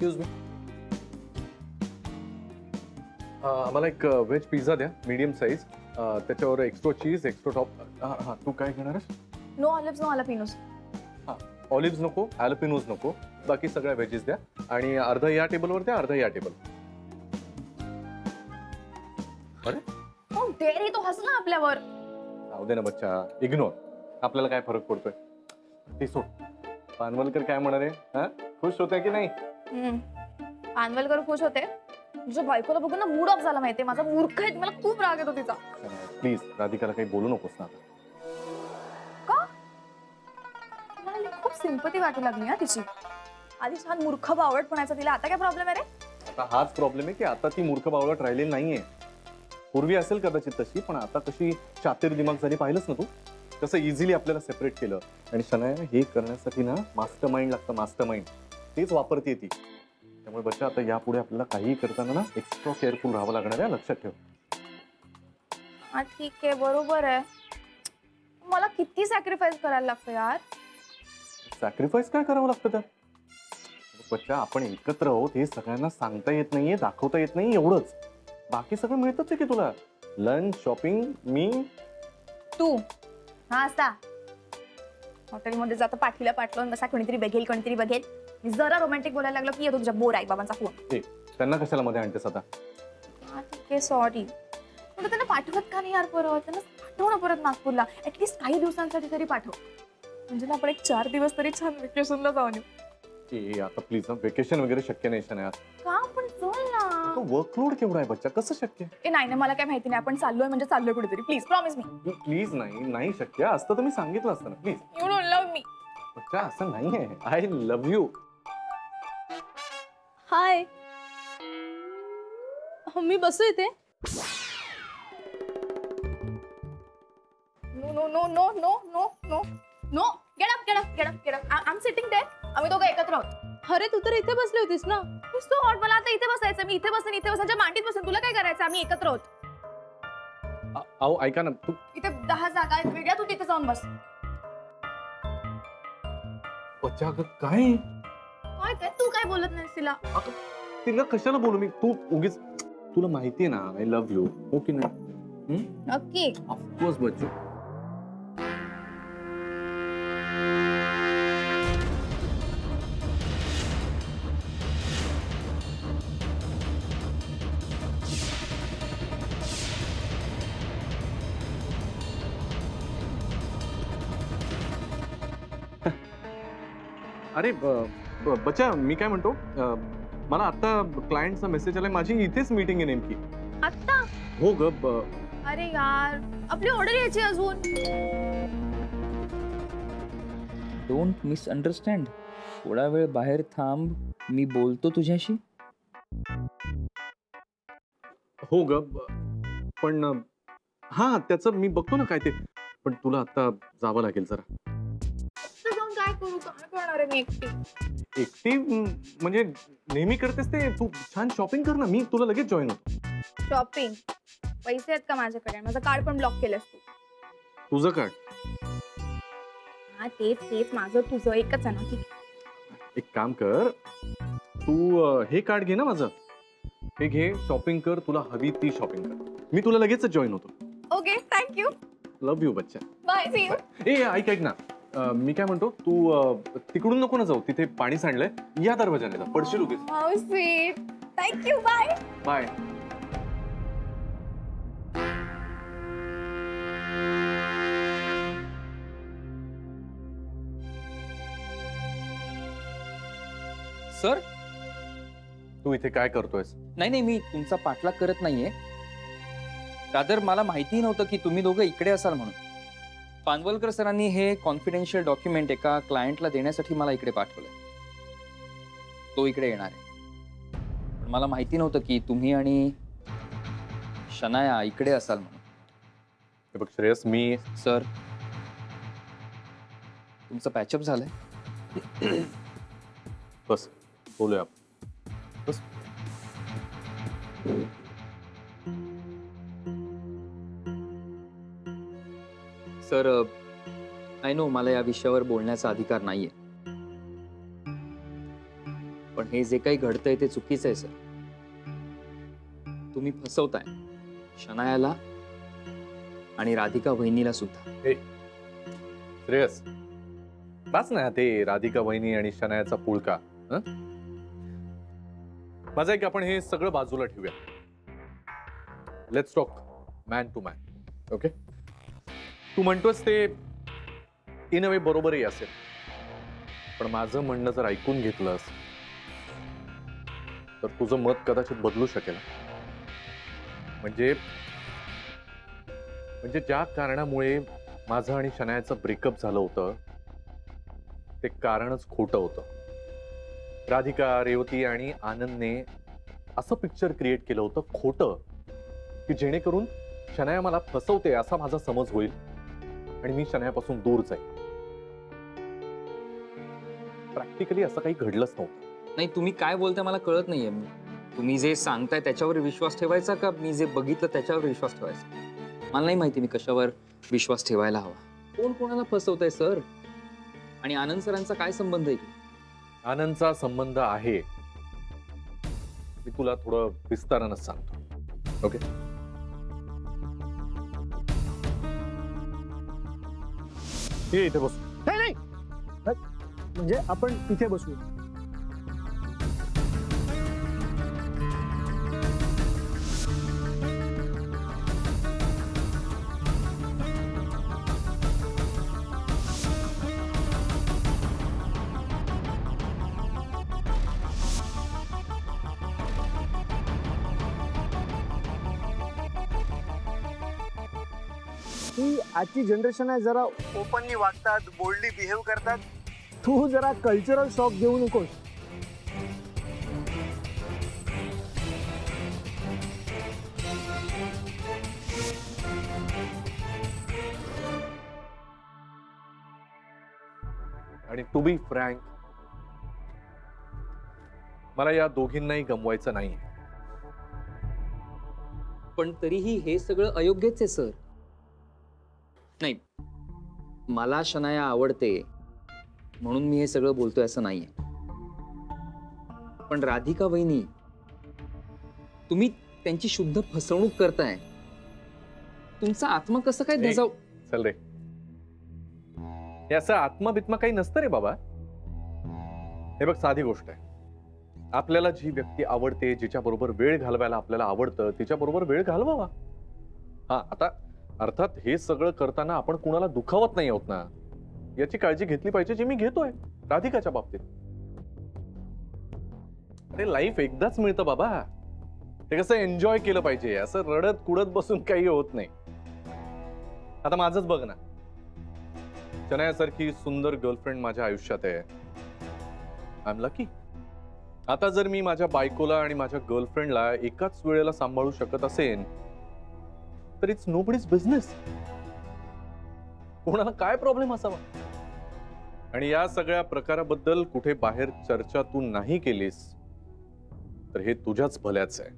Excuse me, आम्हाला एक veg pizza द्या, मीडियम साईज. त्याच्यावर एक्स्ट्रा चीज, एक्स्ट्रा टॉप. हां, तू काय घेणार आहेस? No olives, no jalapenos. हां, ऑलिव्ज नको, ॲलपिनोज नको, बाकी सगळ्या व्हेजेस द्या. आणि अर्धा या टेबलवर द्या, अर्धा या टेबल. अरे हो डेअर तो हसला आपल्यावर. जाऊ दे ना बच्चा, इग्नोर. आपल्याला काय फरक पडतोय ते सोड. पानवलकर काय म्हणाले? हा, खुश होते की नाही? पानवलकर खुश होते. तुझ्या बायकोला बघून ना मूड ऑफ झाला माहितीये. माझा मूर्ख आहे, मला खूप राग येतो तिचा. प्लीज राधिकाला काही बोलू नकोस ना. का? मला खूप सिंपती वाटू लागली ना तिची. आधी छान मूर्ख बावळट म्हणायचं तिला, आता काय प्रॉब्लेम आहे रे? आता हाच प्रॉब्लेम आहे की आता ती मूर्ख बावळट राहिलेली नाहीये. पूर्वी असेल कदाचित तशी, पण आता कशी चातेर दिमाग झाली पाहिलंच ना तू. कसं इझिली आपल्याला सेपरेट केलं. आणि शनाया, हे करण्यासाठी ना मास्टर माइंड लागतं, मास्टर माइंड. तेच वापरते ती. त्यामुळे बच्चा, आता यापुढे आपल्याला काहीही करताना ना एक्स्ट्रा केअरफुल राहावं लागणार आहे, लक्षात ठेव. हा ठीक आहे, बरोबर आहे. मला किती सॅक्रिफाईस करायला लागतं यार. सॅक्रिफाईस काय करावं लागतं त्यात? बच्चा, आपण एकत्र आहोत हे सगळ्यांना सांगता येत नाहीये, दाखवता येत नाही, एवढंच. बाकी सगळं मिळतच आहे की तुला. लंच, शॉपिंग, मी. तू हा असा हॉटेलमध्ये जातो, पाठीला पाठवून बसा, कोणीतरी बघेल कोणीतरी बघेल. मी जरा रोमॅन्टिक बोलायला लागलो की येतो तुझ्या बोर आई बाबांचा फोन. त्यांना कशाला मध्ये आणतेस आता? हा ठीक आहे, सॉरी. पण त्यांना पाठवत का नाही यार परत? त्यांना पाठव ना परत नागपूरला. ऍटलीस्ट काही दिवसांसाठी तरी पाठव, म्हणजे ना आपण एक 4 दिवस तरी छान वेकेशनला जाऊन येऊ. आता प्लीज, वेकेशन वगैरे शक्य नाही शनाया. का पण चल ना. वर्कलोड केवढा आहे बच्चा, कसं शक्य? ए नाही नाही, मला काय माहिती नाही. आपण चाललोय म्हणजे चाललोय कुठेतरी. Please promise me. प्लीज नाही, नाही शक्य असतं तर मी सांगितलं असतं ना. Please you don't love me. बच्चा, असं नाहीये. I love you. हाय, मी बसू इथे. No no no no no no no no, get up get up get up get up. I am sitting there. आम्ही दोघं एकत्र आहोत. अरे तू तर इथे बसली होतीस ना. So hot. मला आता इथे बसायचं. मी इथे बसेन, इथे बसायच्या मांडीत बसेन. तुला काय करायचं? आम्ही एकत्र आहोत. अहो ऐका ना, तू. इथे 10 जागा आहेत वेगळ्या. तू तिथे जाऊन बस. बच्चा, अगं काय? काय काय तू काय बोलत नाहीस तिला? अगं, तिला कशाला बोलू मी? तू उगीच, तुला माहितीये ना आय लव्ह यू. हो की नाही? नक्की. ऑफकोर्स बच्चू. अरे बच्चा, मी काय म्हणतो, मला आता क्लायंटचा मेसेज आलाय, माझी इथेच मीटिंग आहे नेमकी. आता? हो ग. अरे यार, आपली ऑर्डर यायची अजून. Don't misunderstand. थोडा वेळ बाहेर थांब, मी बोलतो तुझ्याशी. हो ग, पण हा त्याचं मी बघतो ना काय ते. पण तुला आता जावं लागेल जरा. तर जाऊन काय करू? काय करणार आहे मी एकटी? एकटी म्हणजे नेहमी करतेस ते. तू छान शॉपिंग कर ना, मी तुला लगेच जॉईन होतो. शॉपिंग? पैसे आहेत का माझ्याकडे? माझं कार्ड पण ब्लॉक केलंस तू. तुझं काय? हा तेच तेच, माझं तुझं एकच आहे ना. ठीक आहे. एक काम कर, तू हे कार्ड घे ना माझं. हे घे, शॉपिंग कर, तुला हवी ती शॉपिंग कर. मी तुला लगेच जॉईन होतो. Okay, thank you. लव्ह यू बच्चा. Bye, see you. ए ऐक ऐक ना, मी काय म्हणतो, तू तिकडून नको ना जाऊ. तिथे पाणी सांडलंय, या दरवाजाने जा, पडशील उगीच. How sweet. Thank you. Bye. Bye. Sir, तू इथे काय करतोयस? नाही, मी तुमचा पाठलाग करत नाहीये. रादर मला माहिती नव्हतं की तुम्ही दोघं इकडे असाल म्हणून. पानवलकर सरांनी हे कॉन्फिडेन्शियल डॉक्युमेंट एका क्लायंटला देण्यासाठी मला इकडे पाठवलंय. तो इकडे येणार आहे. पण मला माहिती नव्हतं की तुम्ही आणि शनाया इकडे असाल म्हणून. हे बघ श्रेयस, मी सर, तुमचं पॅचअप झालंय. बस बोलूया आपण. बस. सर, आय नो मला या विषयावर बोलण्याचा अधिकार नाहीये, पण हे जे काही घडतंय ते चुकीचं आहे सर. तुम्ही फसवताय शनायाला आणि राधिका वहिनीला सुद्धा. श्रेयस, बस ना ते राधिका वहिनी आणि शनायाचा पुळका. हं? माझं आहे की आपण हे सगळं बाजूला ठेवूया. Let's talk man to man. Okay, तू म्हणतोस ते इन अ वे बरोबरही असेल, पण माझं म्हणणं जर ऐकून घेतलंस तर तुझं मत कदाचित बदलू शकेल. म्हणजे ज्या कारणामुळे माझं आणि शनायाचं ब्रेकअप झालं होतं ते कारणच खोटं होतं. राधिका, रेवती आणि आनंदने असं पिक्चर क्रिएट केलं होतं खोटं, की जेणेकरून शनाया मला फसवते असा माझा समज होईल आणि मी शनायापासून दूर जाईल. प्रॅक्टिकली असं काही घडलंच नव्हतं. नाही, तुम्ही काय बोलताय मला कळत नाहीये. तुम्ही जे सांगताय त्याच्यावर विश्वास ठेवायचा का मी जे बघितलं त्याच्यावर विश्वास ठेवायचा? मला नाही माहिती मी कशावर विश्वास ठेवायला हवा. कोण कोणाला फसवतंय सर? आणि आनंद सरांचा काय संबंध आहे? आनंदचा संबंध आहे, मी तुला थोडं विस्तारानं सांगतो. ओके, ये इथे बस. नाही म्हणजे आपण इथे बसू. ही आजची जनरेशन आहे, जरा ओपनली वागतात, बोल्डली बिहेव करतात. तू जरा कल्चरल शॉक घेऊ नकोस. आणि टू बी फ्रँक, मला या दोघींनाही गमवायचं नाही. पण तरीही हे सगळं अयोग्यच आहे सर. नाही, मला शनाया आवडते म्हणून मी हे सगळं बोलतोय असं नाहीये. पण राधिका वहिनी, तुम्ही त्यांची शुद्ध फसवणूक करताय. तुमचा आत्मा कसं काय ए, धजाव? चल रे, हे असं आत्मबित्मा काही नसतं रे बाबा. हे बघ, साधी गोष्ट आहे. आपल्याला जी व्यक्ती आवडते, जिच्या बरोबर वेळ घालवायला आपल्याला आवडतं, तिच्या बरोबर वेळ घालवावा. हा, आता अर्थात हे सगळं करताना आपण कुणाला दुखावत नाही आहोत ना, याची काळजी घेतली पाहिजे, जी मी घेतोय राधिकाच्या बाबतीत. अरे लाईफ एकदाच मिळतं बाबा, ते कसं एन्जॉय केलं पाहिजे. असं रडत कुडत बसून काही होत नाही. आता माझंच बघ ना, शनायासारखी सुंदर गर्लफ्रेंड माझ्या आयुष्यात आहे. I am lucky. आता जर मी माझ्या बायकोला आणि माझ्या गर्लफ्रेंडला एकाच वेळेला सांभाळू शकत असेन तर इट्स नोबडीज बिझनेस. कोणाला काय प्रॉब्लेम असावा? आणि या सगळ्या प्रकाराबद्दल कुठे बाहेर चर्चा तू नाही केलीस तर हे तुझ्याच भल्याच आहे.